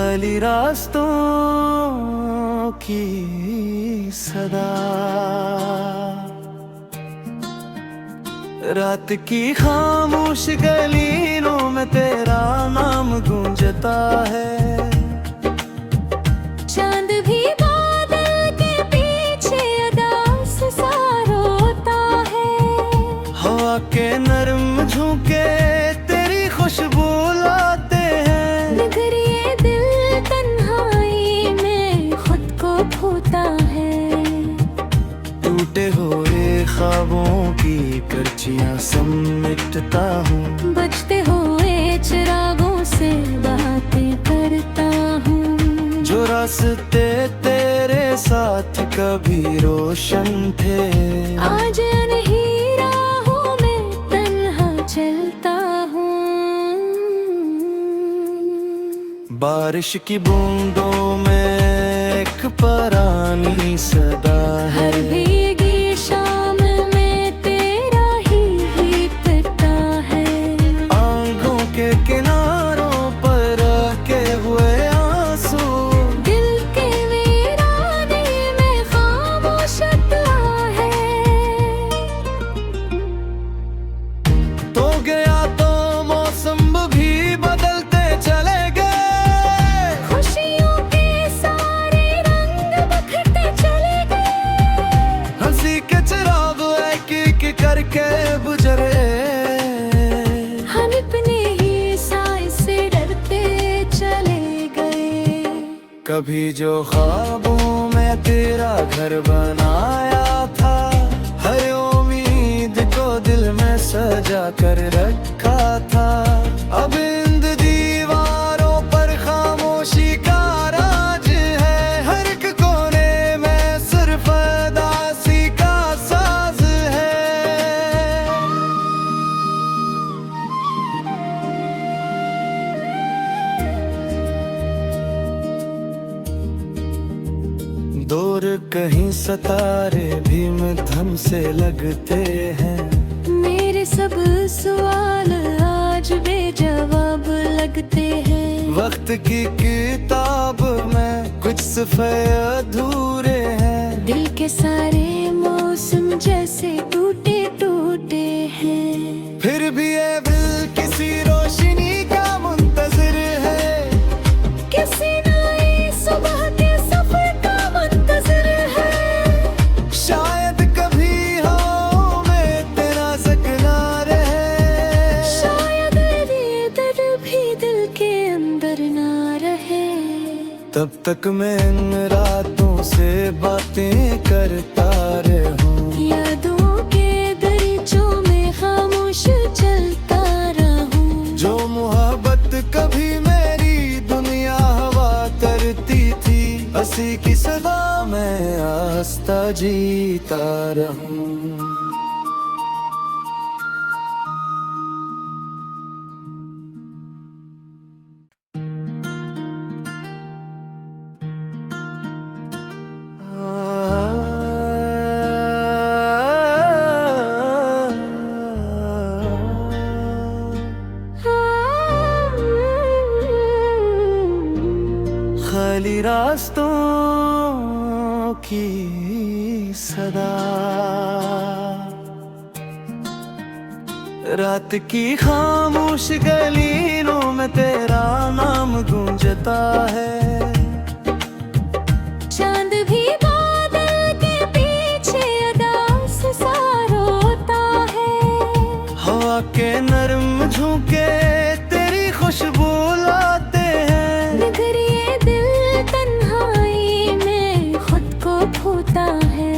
खाली रास्तों की सदा, रात की खामोश गलियों में तेरा नाम गूंजता है। चांद भी बादल के पीछे उदास सा रोता है। हवा के नरम झोंके तेरी खुशबू लाते हैं। मगर ये दिल तन्हाई में खुद को खोता है। टूटे हुए ख्वाबों की पर्चियां समेटता हूँ। बजते हुए चिरागों से बातें करता हूँ। जो रास्ते तेरे साथ कभी रोशन थे, आज अनही राहों में तन्हा चलता हूँ। बारिश की बूंदों में एक पुरानी सदा है। हर भीगी शाम में तेरा ही बीतता है। आंखों के किनारों पर रखे हुए आंसू, दिल के वीराने में खामोश है। तो गया तो मौसम भी बदलते चले गए। खुशियों के सारे रंग बखरते चले गए। हंसी के चिराग एक एक करके गुजरे। हम अपने ही साए से डरते चले गए। कभी जो ख्वाबों में तेरा घर बनाया था, हर उम्मीद को दिल में सजा कर रखा था। अब इन दीवारों पर खामोशी का राज है। हर एक कोने में सिर्फ उदासी का साज है। दूर कहीं सितारे भी मध्यम से लगते हैं। मेरे सब सवाल आज बेजवाब लगते हैं। वक्त की किताब में कुछ सफ़े अधूरे हैं। दिल के सारे मौसम जैसे टूटे टूटे हैं। फिर भी ये दिल किसी रोशनी का मुंतज़िर है। किसी नई सुबह के सफर का मुंतज़िर है। शायद कभी हो में तेरा सकना रहे। शायद ये दर्द भी दिल के अंदर ना रहे। तब तक मैं इन रातों से बातें करता रहूं। यादों के दरीचों में खामोश चलता रहूं। जो मोहब्बत कभी मेरी दुनिया हवा करती थी, हंसी की सदा में आस्था जीता रहूं। खाली रास्तों की सदा, रात की खामोश गलियों में तेरा नाम गूंजता है। चांद भी बादल के पीछे उदास सा रोता है। हवा के नरम झोंके तेरी खुशबू लाते हैं। मगर ये दिल तन्हाई में खुद को खोता है।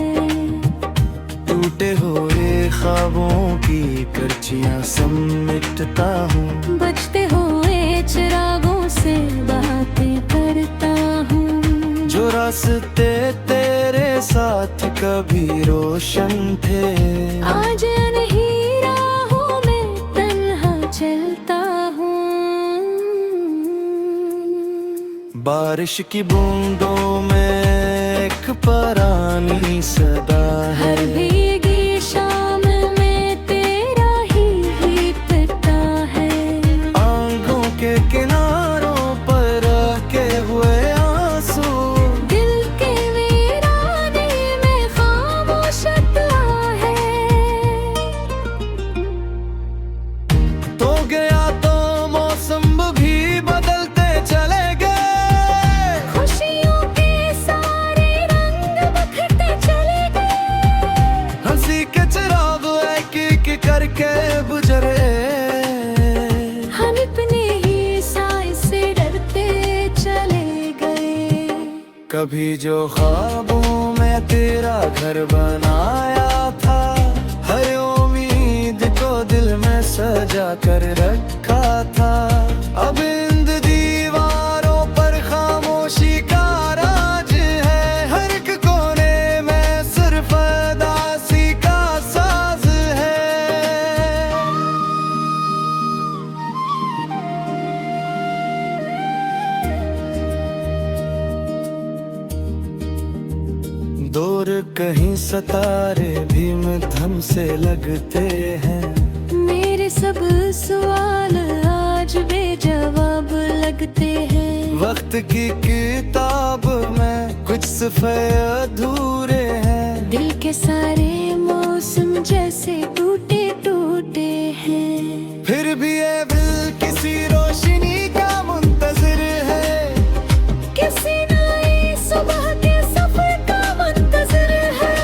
टूटे हुए ख्वाबों की पर्चियां समेटता हूँ। बजते हुए चिरागों से बातें करता हूँ। जो रास्ते तेरे साथ कभी रोशन थे, आज अनही राहों में तन्हा चलता हूँ। बारिश की बूंदों में एक पुरानी सदा है। हर भीगी शाम में तेरा ही बीतता है। आंखों के किनारों पर रखे कभी जो ख्वाबों में तेरा घर बनाया था, हर उम्मीद को दिल में सजा कर रखा था। अब इन दीवारों पर खामोशी का राज है, हर एक कोने में सिर्फ उदासी का साज है। दूर कहीं सितारे भी मध्यम से लगते हैं, मेरे सब सवाल आज बेजवाब लगते हैं। वक्त की किताब में कुछ सफ़े अधूरे हैं, दिल के सारे मौसम जैसे टूटे टूटे हैं। फिर भी ये दिल किसी रोशनी का मुंतज़िर है, किसी नई सुबह के सफर का मुंतज़िर है।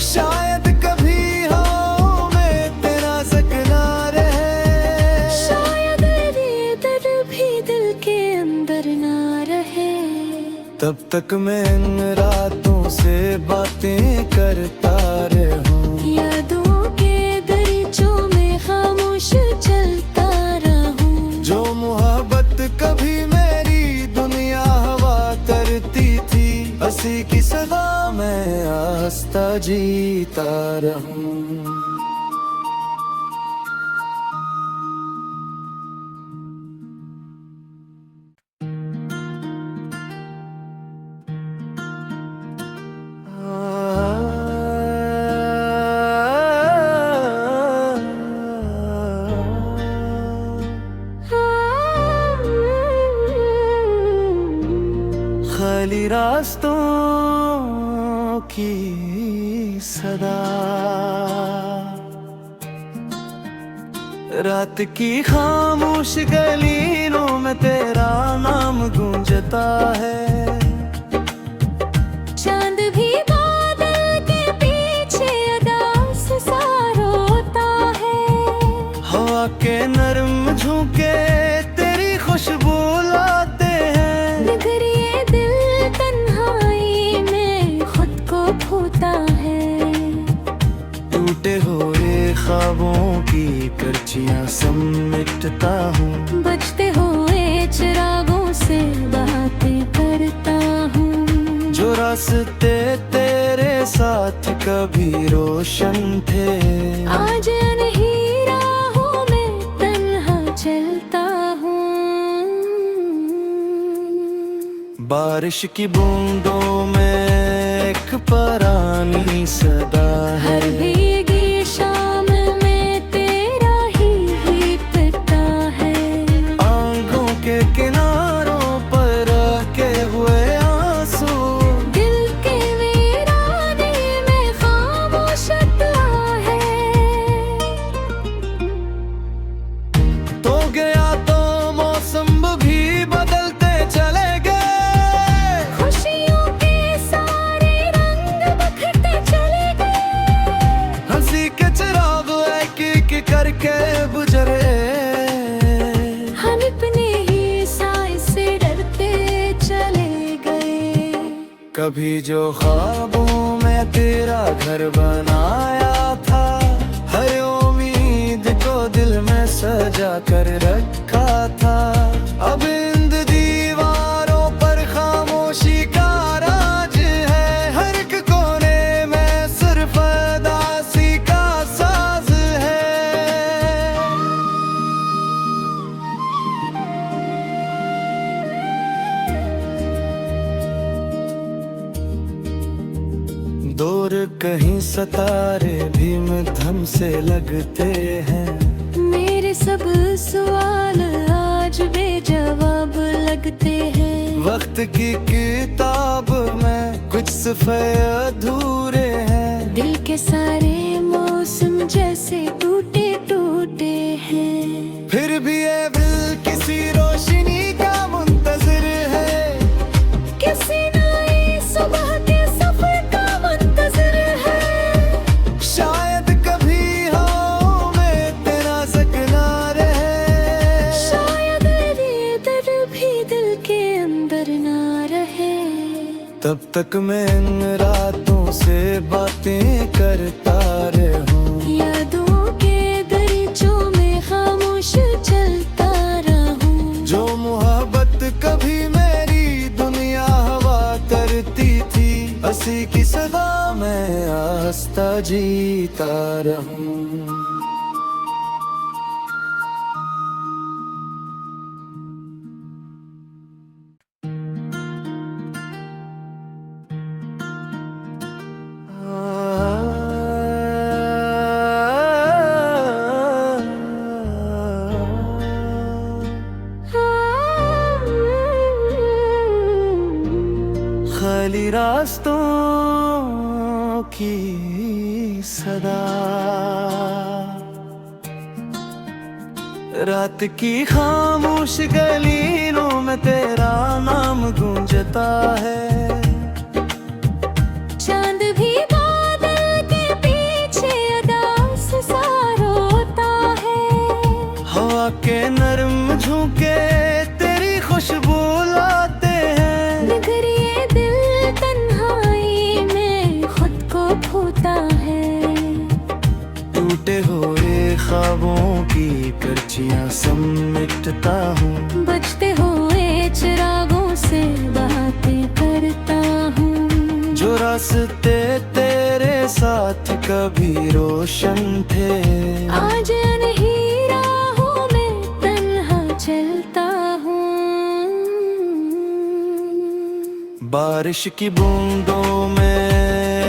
शायद कभी हो में तेरा सकना रहे, शायद ये दर्द भी दिल के अंदर ना रहे। तब तक मैं इन रातों से बातें करता रहूं, यादों के दरीचों में खामोश चलता रहूं। जो मोहब्बत कभी मेरी दुनिया हवा करती थी, हंसी की सदा में आस्था जीता रहूं। खाली रास्तों की सदा, रात की खामोश गलियों में तेरा नाम गूंजता है। चांद भी बादल के पीछे उदास सा रोता है। हवा के नरम झोंके तेरी खुशबू लाते हैं, बिखरिए दिल तन्हाई में खुद को खोता है। टूटे हुए ख्वाबों की करचियां समेटता हूँ, बजते हुए चिरागों से बातें करता हूँ। जो रास्ते तेरे साथ कभी रोशन थे, आज अनही राहों में तन्हा चलता हूँ। बारिश की बूंदों में एक पुरानी सदा है, हर भीगी शाम में तेरा ही पिता है। आंखों के किनारों पर रखे हुए आंसू, दिल के वीराने में खामोश है। तो गया तो मौसम भी बदलते चले गए, खुशियों के सारे रंग बिखरते चले गए। हंसी के चिराग एक एक करके गुजरे, हम अपने ही साए से डरते चले गए। कभी जो ख्वाबों में तेरा घर बनाया था, हर उम्मीद को दिल में सजा कर रखा था। अब इन दीवारों पर खामोशी का राज है, हर एक कोने में सिर्फ उदासी का साज है। दूर कहीं सितारे भी मध्यम से लगते हैं, मेरे सब सवाल आज बेजवाब लगते हैं। वक्त की किताब में कुछ सफ़े अधूरे हैं, दिल के सारे मौसम जैसे टूटे टूटे हैं। फिर भी ये दिल किसी रोशनी का मुंतज़िर है, किसी नई सुबह के सफर का मुंतज़िर है। शायद कभी हो में तेरा सकना रहे, शायद ये दर्द भी दिल के अंदर ना रहे। तब तक मैं इन रातों से बातें करता रहूं। यादों के दरीचों में खामोश चलता रहूं। जो मोहब्बत कभी मेरी दुनिया हवा करती थी, हंसी की सदा मैं आस्था जीता रहूं। खाली रास्तों की सदा, रात की खामोश गलियों में तेरा नाम गूंजता है। चांद भी बादल के पीछे उदास सा रोता है। हवा के नरम झोंके तेरी खुशबू लाते हैं। बिखरिए दिल तन्हाई में खुद को खोता है। टूटे हुए ख्वाबों की पर्चियां समेटता हूँ। बजते हुए चिरागों से बातें करता हूँ। जो रास्ते तेरे साथ कभी रोशन थे, आज अनही राहों में तन्हा चलता हूँ। बारिश की बूंदों में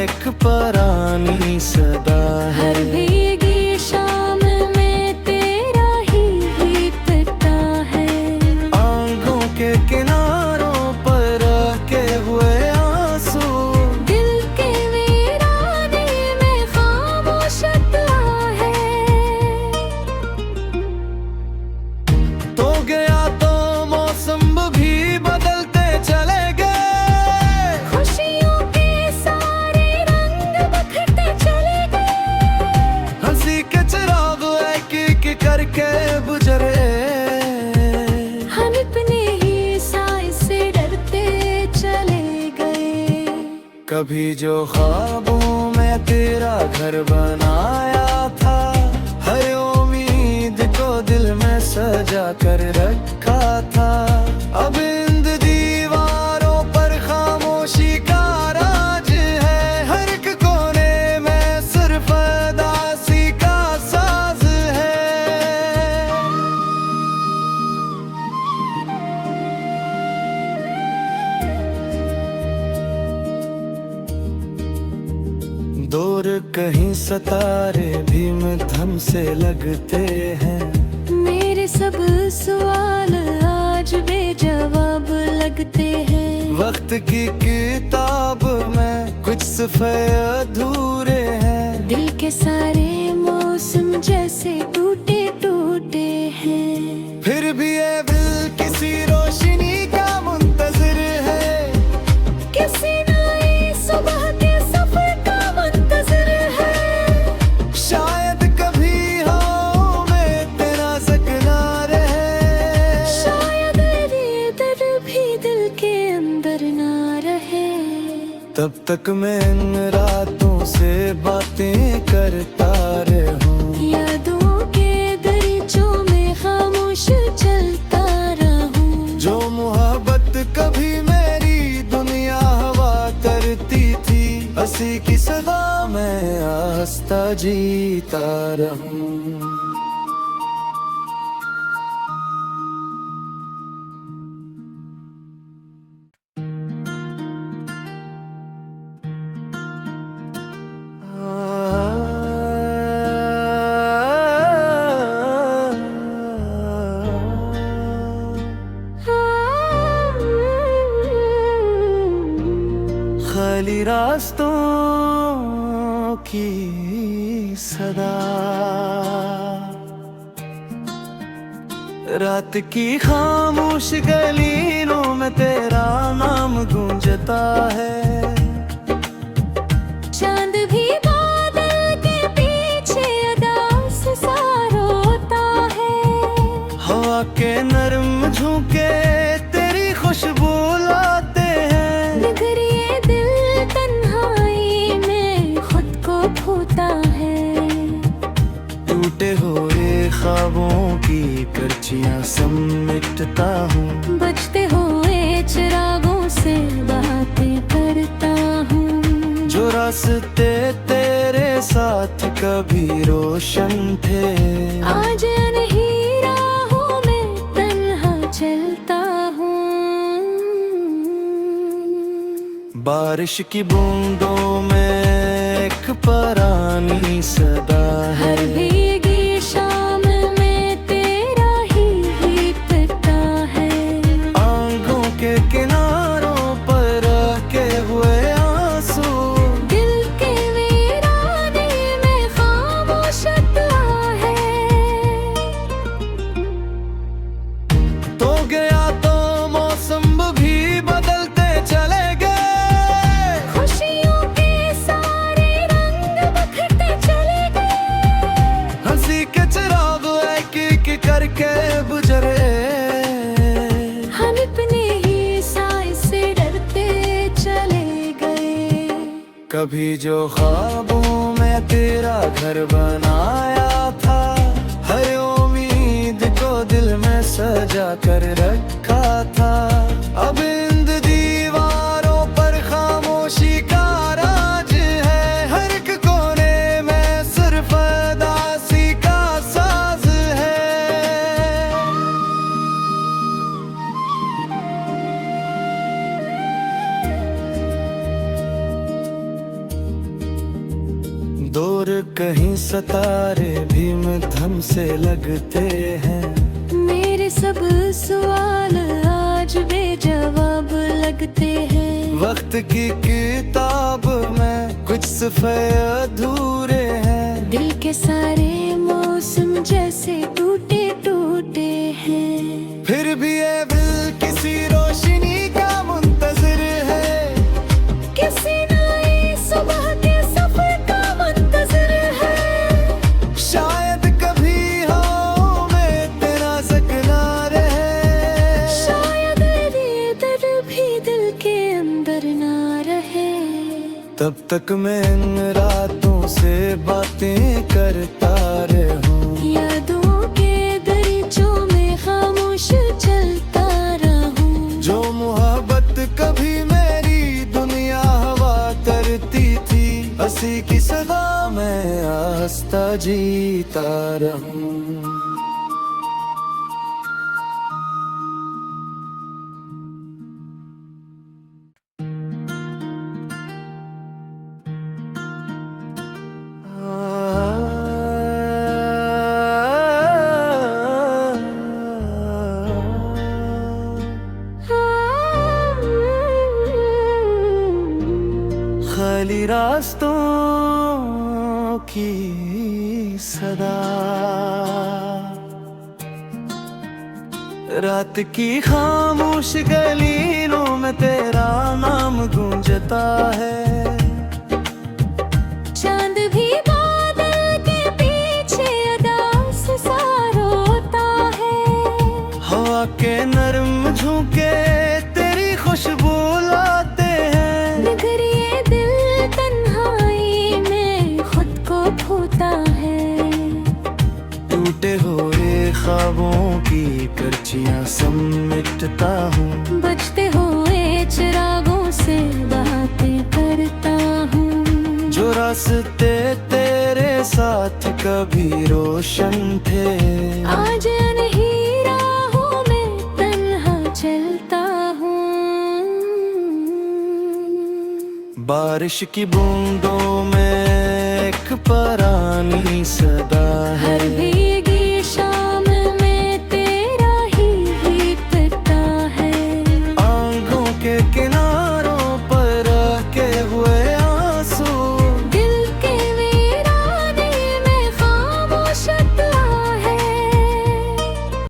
एक पुरानी सदा है। हर भीगी शाम में तेरा ही बीतता है। आंखों के किनारों पर रखे हुए आंसू, दिल के वीराने में खामोशता है। तो गया तो मौसम भी बदलते चले गए। खुशियों के सारे रंग बखरते चले गए। हंसी के चिराग एक एक करके गुजरे। हम अपने ही साए से डरते चले गए। कभी जो ख्वाबों में तेरा घर बनाया था, हर उम्मीद को दिल में सजा कर रखा था। अब इन दीवारों पर खामोशी का राज है। हर एक कोने में सिर्फ उदासी का साज है। दूर कहीं सितारे भी मध्यम से लगते हैं। मेरे सब सवाल आज बेजवाब लगते हैं। वक्त की किताब में कुछ सफ़े अधूरे हैं। दिल के सारे मौसम जैसे टूटे टूटे हैं। फिर भी ये दिल किसी रोशनी का मुंतजिर है। किसी नई सुबह के सफर का मुंतजिर है। शायद कभी हवाओं में तेरा सकना रहे। शायद ये दर्द भी दिल के अंदर ना रहे। तब तक मैं इन रातों से बातें करता रहूं। यादों के दरीचों में खामोश चलता रहूं। जो मोहब्बत कभी मेरी दुनिया हवा करती थी, हंसी की सदा मैं आस्था जीता रहूं। खाली रास्तों की सदा, रात की खामोश गलियों में तेरा नाम गूंजता है। चांद भी बादल के पीछे उदास सा रोता है। हवा के नरम झोंके तेरी खुशबू लाते हैं। बिखरिए समेटता हूँ, बजते हुए चिरागों से बातें करता हूँ। जो रास्ते तेरे साथ कभी रोशन थे, आज अनही राहों में तन्हा चलता हूँ। बारिश की बूंदों में एक परानी सदा है, हर भीगी शाम में तेरा ही गीतता है। आंखों के किनारों पर रखे हुए आंसू, दिल के वीराने में खामोशता है। तो गया तो मौसम भी बदलते चले गए, खुशियों के सारे रंग बखरते चले गए। हंसी के चिराग एक एक करके बुझरे, हम अपने ही साए से डरते चले गए। कभी जो ख्वाबों में तेरा घर बनाया था, हर उम्मीद को दिल में सजा कर रखा था। अब इन दीवारों पर खामोशी का राज है, हर एक कोने में सिर्फ उदासी का साज है। दूर कहीं सितारे भी मध्यम से लगते हैं, मेरे सब सवाल आज बेजवाब लगते हैं। वक्त की किताब में कुछ सफ़े अधूरे हैं, दिल के सारे मौसम जैसे टूटे टूटे हैं। फिर भी ये दिल किसी रोशनी का मुंतज़िर है, किसी नई सुबह के सफर का मुंतज़िर है। शायद कभी हवाओं में तेरा सकना रहे, शायद ये दर्द भी दिल के अंदर ना रहे। तब तक मैं इन रातों से बातें करता रहूं, यादों के दरीचों में खामोश चलता रहूं। जो मोहब्बत कभी मेरी दुनिया हवा करती थी, हंसी की सदा में आस्था जीता रहूं। खाली रास्तों की सदा, रात की खामोश गलियों में तेरा नाम गूंजता है। चांद भी बादल के पीछे उदास सा रोता है। हवा के नरम झोंके तेरी खुशबू लाते हैं, मगर ये दिल तन्हाई में खुद को खोता है। टूटे हुए ख्वाबों की पर्चियां समेटता हूँ, बजते हुए चिरागों से बातें करता हूँ। जो रास्ते तेरे साथ कभी रोशन थे, आज अनही राहों में तन्हा चलता हूँ। बारिश की बूंदों में एक परानी सदा हर है,